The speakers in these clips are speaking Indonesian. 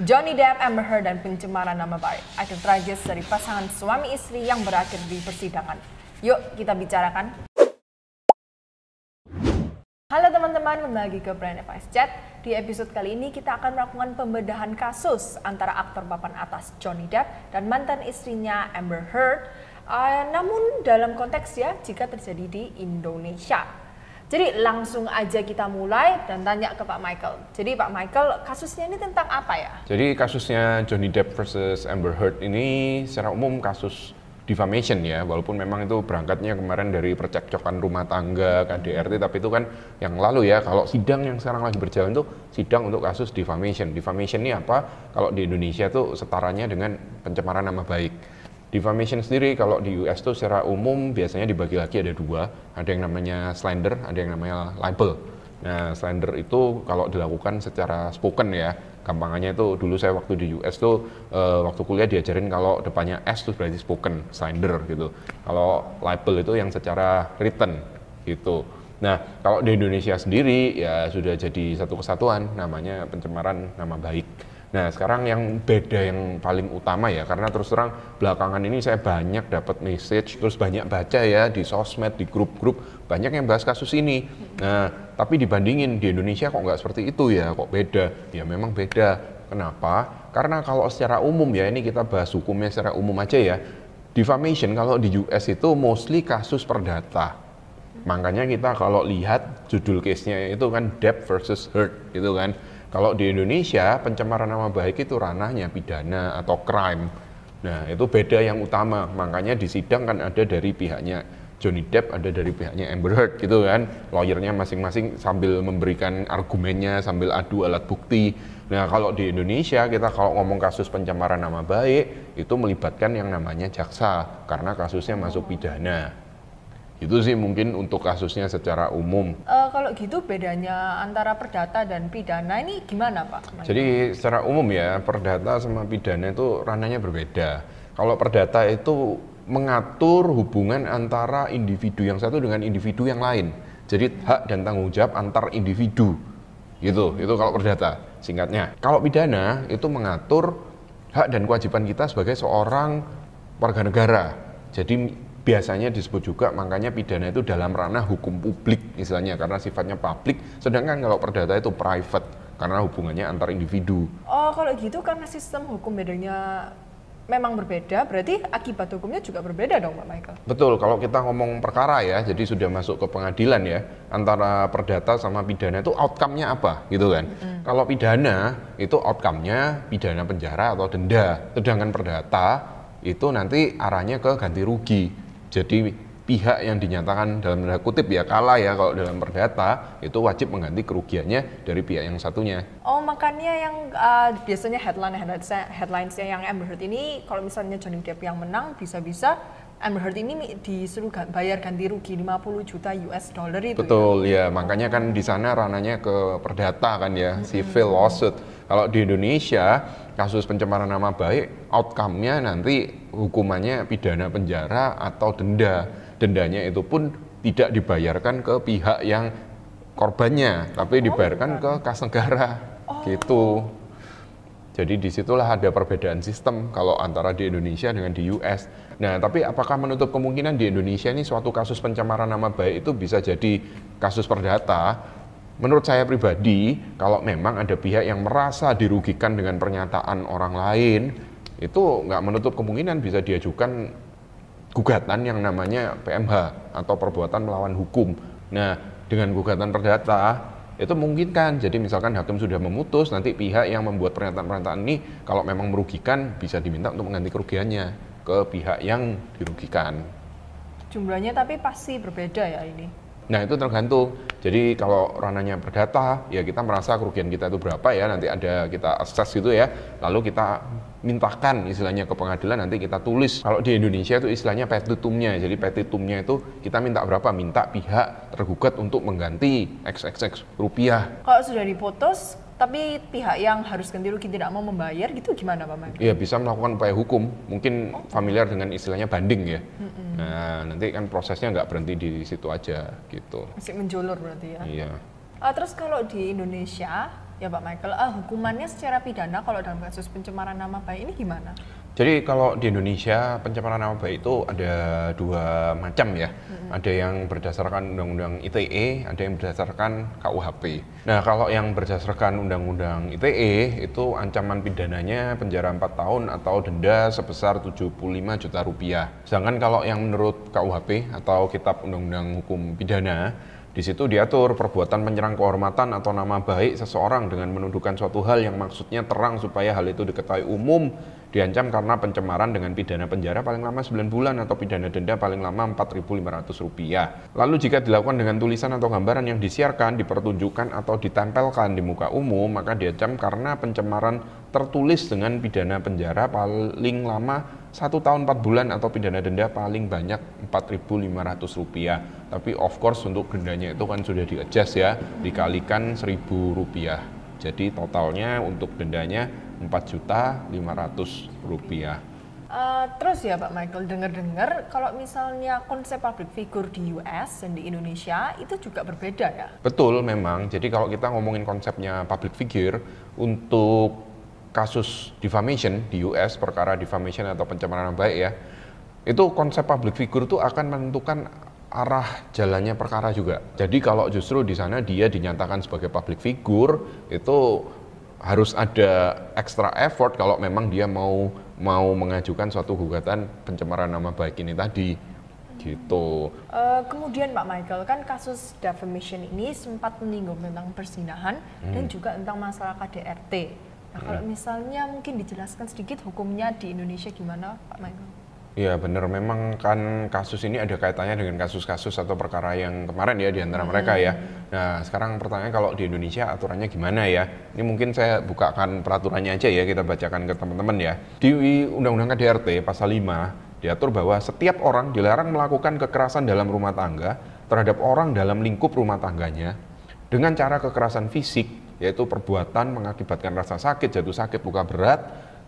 Johnny Depp, Amber Heard, dan pencemaran nama baik. Akhir tragis dari pasangan suami istri yang berakhir di persidangan. Yuk kita bicarakan. Halo teman-teman, kembali lagi ke Brand Advice Chat. Di episode kali ini kita akan melakukan pembedahan kasus antara aktor papan atas Johnny Depp dan mantan istrinya Amber Heard. Namun dalam konteks ya, jika terjadi di Indonesia. Jadi langsung aja kita mulai dan tanya ke Pak Michael. Jadi Pak Michael, kasusnya ini tentang apa ya? Jadi kasusnya Johnny Depp versus Amber Heard ini secara umum kasus defamation ya, walaupun memang itu berangkatnya kemarin dari percekcokan rumah tangga, KDRT, tapi itu kan yang lalu ya. Kalau sidang yang sekarang lagi berjalan itu sidang untuk kasus defamation. Defamation ini apa? Kalau di Indonesia tuh setaranya dengan pencemaran nama baik. Defamation sendiri kalau di US tuh secara umum biasanya dibagi lagi ada dua, ada yang namanya slander, ada yang namanya libel. Nah, slander itu kalau dilakukan secara spoken ya, gampangannya itu dulu saya waktu di US tuh waktu kuliah diajarin kalau depannya S tuh berarti spoken, slander gitu. Kalau libel itu yang secara written gitu. Nah, kalau di Indonesia sendiri ya sudah jadi satu kesatuan namanya pencemaran nama baik. Nah, sekarang yang beda yang paling utama ya, karena terus terang belakangan ini saya banyak dapat message, terus banyak baca ya di sosmed, di grup-grup, banyak yang bahas kasus ini. Nah, tapi dibandingin di Indonesia kok nggak seperti itu ya, kok beda? Ya memang beda. Kenapa? Karena kalau secara umum ya, ini kita bahas hukumnya secara umum aja ya, defamation kalau di US itu mostly kasus perdata. Makanya kita kalau lihat judul case-nya itu kan Depp versus Heard gitu kan. Kalau di Indonesia, pencemaran nama baik itu ranahnya pidana atau crime. Nah, itu beda yang utama. Makanya di sidang kan ada dari pihaknya Johnny Depp, ada dari pihaknya Amber Heard gitu kan. Lawyernya masing-masing sambil memberikan argumennya, sambil adu alat bukti. Nah, kalau di Indonesia, kita kalau ngomong kasus pencemaran nama baik, itu melibatkan yang namanya jaksa, karena kasusnya masuk pidana. Itu sih mungkin untuk kasusnya secara umum. Kalau gitu bedanya antara perdata dan pidana ini gimana Pak? Jadi secara umum ya, perdata sama pidana itu ranahnya berbeda. Kalau perdata itu mengatur hubungan antara individu yang satu dengan individu yang lain. Jadi hak dan tanggung jawab antar individu. Gitu, itu kalau perdata singkatnya. Kalau pidana itu mengatur hak dan kewajiban kita sebagai seorang warga negara. Jadi biasanya disebut juga, makanya pidana itu dalam ranah hukum publik istilahnya, karena sifatnya publik, sedangkan kalau perdata itu private, karena hubungannya antar individu. Oh, kalau gitu karena sistem hukum bedanya memang berbeda, berarti akibat hukumnya juga berbeda dong Pak Michael? Betul, kalau kita ngomong perkara ya, jadi sudah masuk ke pengadilan ya, antara perdata sama pidana itu outcome-nya apa gitu kan. Kalau pidana itu outcome-nya pidana penjara atau denda, sedangkan perdata itu nanti arahnya ke ganti rugi. Jadi pihak yang dinyatakan dalam tanda kutip ya kalah ya kalau dalam perdata itu wajib mengganti kerugiannya dari pihak yang satunya. Oh, makanya yang biasanya headlinesnya yang Amber Heard ini, kalau misalnya Johnny Depp yang menang, bisa-bisa Amber Heard ini disuruh bayar ganti rugi 50 juta US dollar itu. Betul ya, makanya kan di sana ranahnya ke perdata kan ya, civil lawsuit. Kalau di Indonesia kasus pencemaran nama baik, outcome-nya nanti hukumannya pidana penjara atau denda. Dendanya itu pun tidak dibayarkan ke pihak yang korbannya, tapi dibayarkan ke kas negara. Gitu. Jadi disitulah ada perbedaan sistem kalau antara di Indonesia dengan di US. Nah, tapi apakah menutup kemungkinan di Indonesia ini suatu kasus pencemaran nama baik itu bisa jadi kasus perdata? Menurut saya pribadi, kalau memang ada pihak yang merasa dirugikan dengan pernyataan orang lain, itu nggak menutup kemungkinan bisa diajukan gugatan yang namanya PMH atau perbuatan melawan hukum. Nah, dengan gugatan perdata itu memungkinkan. Jadi misalkan hakim sudah memutus, nanti pihak yang membuat pernyataan-pernyataan ini kalau memang merugikan bisa diminta untuk mengganti kerugiannya ke pihak yang dirugikan. Jumlahnya tapi pasti berbeda ya ini. Nah, itu tergantung. Jadi kalau ranahnya perdata, ya kita merasa kerugian kita itu berapa ya, nanti ada kita assess gitu ya, lalu kita mintakan istilahnya ke pengadilan, nanti kita tulis. Kalau di Indonesia itu istilahnya petitumnya, jadi petitumnya itu kita minta berapa, minta pihak tergugat untuk mengganti XXX rupiah. Kalau sudah diputus, tapi pihak yang harus ganti rugi tidak mau membayar gitu gimana Pak Michael? Ya bisa melakukan upaya hukum, mungkin familiar dengan istilahnya banding ya. Nah, nanti kan prosesnya nggak berhenti di situ aja gitu. Masih menjulur berarti ya? Iya. Terus kalau di Indonesia Ya Pak Michael, hukumannya secara pidana kalau dalam kasus pencemaran nama baik ini gimana? Jadi kalau di Indonesia pencemaran nama baik itu ada dua macam ya. Ada yang berdasarkan Undang-Undang ITE, ada yang berdasarkan KUHP. Nah kalau yang berdasarkan Undang-Undang ITE itu ancaman pidananya penjara 4 tahun atau denda sebesar 75 juta rupiah. Sedangkan kalau yang menurut KUHP atau Kitab Undang-Undang Hukum Pidana, di situ diatur perbuatan menyerang kehormatan atau nama baik seseorang dengan menuduhkan suatu hal yang maksudnya terang supaya hal itu diketahui umum, diancam karena pencemaran dengan pidana penjara paling lama 9 bulan atau pidana denda paling lama Rp4.500. Lalu jika dilakukan dengan tulisan atau gambaran yang disiarkan, dipertunjukkan atau ditempelkan di muka umum, maka diancam karena pencemaran tertulis dengan pidana penjara paling lama 1 tahun 4 bulan atau pidana denda paling banyak Rp4.500. Tapi of course untuk dendanya itu kan sudah di-adjust ya, dikalikan Rp1.000. Jadi totalnya untuk dendanya Rp4.500. Terus ya Pak Michael, dengar-dengar kalau misalnya konsep public figure di US dan di Indonesia itu juga berbeda ya? Betul memang, jadi kalau kita ngomongin konsepnya public figure untuk kasus defamation di US, perkara defamation atau pencemaran nama baik ya, itu konsep public figure itu akan menentukan arah jalannya perkara juga. Jadi kalau justru di sana dia dinyatakan sebagai public figure, itu harus ada extra effort kalau memang dia mau mengajukan suatu gugatan pencemaran nama baik ini tadi, gitu. Kemudian Pak Michael, kan kasus defamation ini sempat menyinggung tentang perzinahan dan juga tentang masalah KDRT. Nah, kalau misalnya mungkin dijelaskan sedikit hukumnya di Indonesia gimana Pak Michael? Ya benar, memang kan kasus ini ada kaitannya dengan kasus-kasus atau perkara yang kemarin ya di antara mereka ya. Nah sekarang pertanyaannya kalau di Indonesia aturannya gimana ya? Ini mungkin saya bukakan peraturannya aja ya, kita bacakan ke teman-teman ya. Di Undang-Undang KDRT pasal 5 diatur bahwa setiap orang dilarang melakukan kekerasan dalam rumah tangga terhadap orang dalam lingkup rumah tangganya dengan cara kekerasan fisik, yaitu perbuatan mengakibatkan rasa sakit, jatuh sakit, luka berat,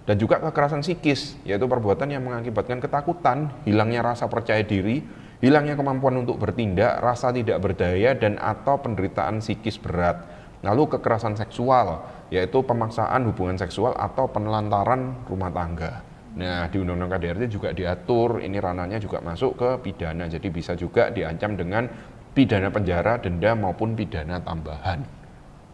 dan juga kekerasan psikis, yaitu perbuatan yang mengakibatkan ketakutan, hilangnya rasa percaya diri, hilangnya kemampuan untuk bertindak, rasa tidak berdaya, dan atau penderitaan psikis berat. Lalu kekerasan seksual, yaitu pemaksaan hubungan seksual atau penelantaran rumah tangga. Nah, di Undang-Undang KDRT juga diatur, ini ranahnya juga masuk ke pidana, jadi bisa juga diancam dengan pidana penjara, denda maupun pidana tambahan.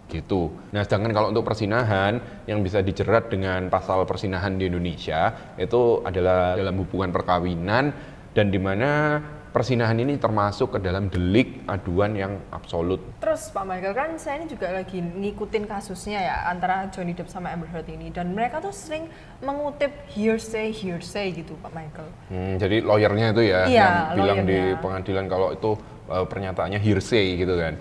Gitu. Nah, sedangkan kalau untuk persinahan yang bisa dijerat dengan pasal persinahan di Indonesia itu adalah dalam hubungan perkawinan dan di mana persinahan ini termasuk ke dalam delik aduan yang absolut. Terus Pak Michael, kan saya ini juga lagi ngikutin kasusnya ya antara Johnny Depp sama Amber Heard ini, dan mereka tuh sering mengutip hearsay gitu Pak Michael. Jadi lawyernya itu ya iya, yang bilang lawyernya di pengadilan kalau itu pernyataannya hearsay gitu kan.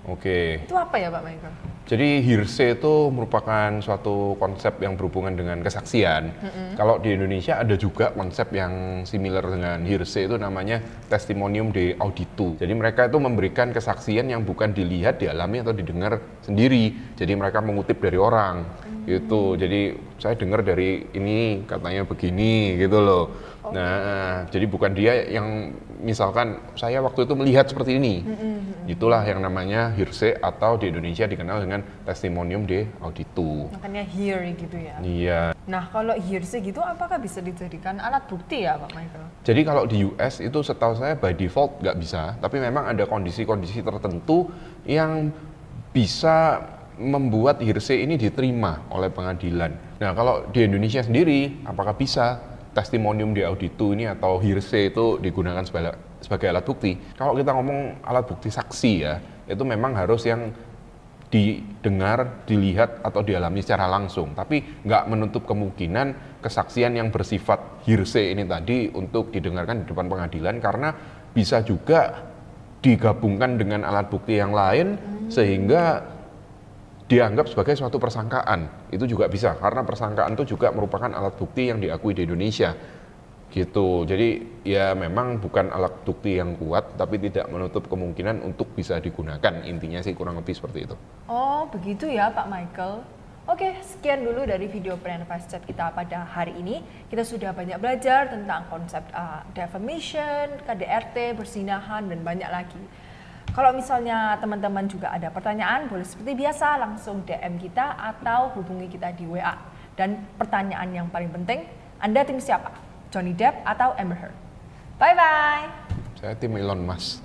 Oke. Itu apa ya Pak Michael? Jadi hearsay itu merupakan suatu konsep yang berhubungan dengan kesaksian. Kalau di Indonesia ada juga konsep yang similar dengan hearsay, itu namanya testimonium de auditu. Jadi mereka itu memberikan kesaksian yang bukan dilihat, dialami atau didengar sendiri. Jadi mereka mengutip dari orang gitu. Jadi saya dengar dari ini katanya begini gitu loh. Nah, jadi bukan dia yang misalkan saya waktu itu melihat seperti ini. Itulah yang namanya hearsay atau di Indonesia dikenal dengan testimonium de auditu. Makanya hear gitu ya. Iya. Nah, kalau hearsay gitu apakah bisa dijadikan alat bukti ya Pak Michael? Jadi kalau di US itu setahu saya by default nggak bisa, tapi memang ada kondisi-kondisi tertentu yang bisa membuat hearsay ini diterima oleh pengadilan. Nah, kalau di Indonesia sendiri apakah bisa testimonium de auditu ini atau hearsay itu digunakan sebagai alat bukti? Kalau kita ngomong alat bukti saksi ya, itu memang harus yang didengar, dilihat atau dialami secara langsung. Tapi nggak menutup kemungkinan kesaksian yang bersifat hearsay ini tadi untuk didengarkan di depan pengadilan, karena bisa juga digabungkan dengan alat bukti yang lain sehingga dianggap sebagai suatu persangkaan. Itu juga bisa, karena persangkaan itu juga merupakan alat bukti yang diakui di Indonesia gitu. Jadi ya memang bukan alat bukti yang kuat, tapi tidak menutup kemungkinan untuk bisa digunakan. Intinya sih kurang lebih seperti itu. Oh begitu ya Pak Michael. Oke, sekian dulu dari video Brand Advice Chat kita pada hari ini. Kita sudah banyak belajar tentang konsep defamation, KDRT, persinahan, dan banyak lagi. Kalau misalnya teman-teman juga ada pertanyaan, boleh seperti biasa langsung DM kita atau hubungi kita di WA. Dan pertanyaan yang paling penting, Anda tim siapa? Johnny Depp atau Amber Heard? Bye-bye! Saya tim Elon Musk.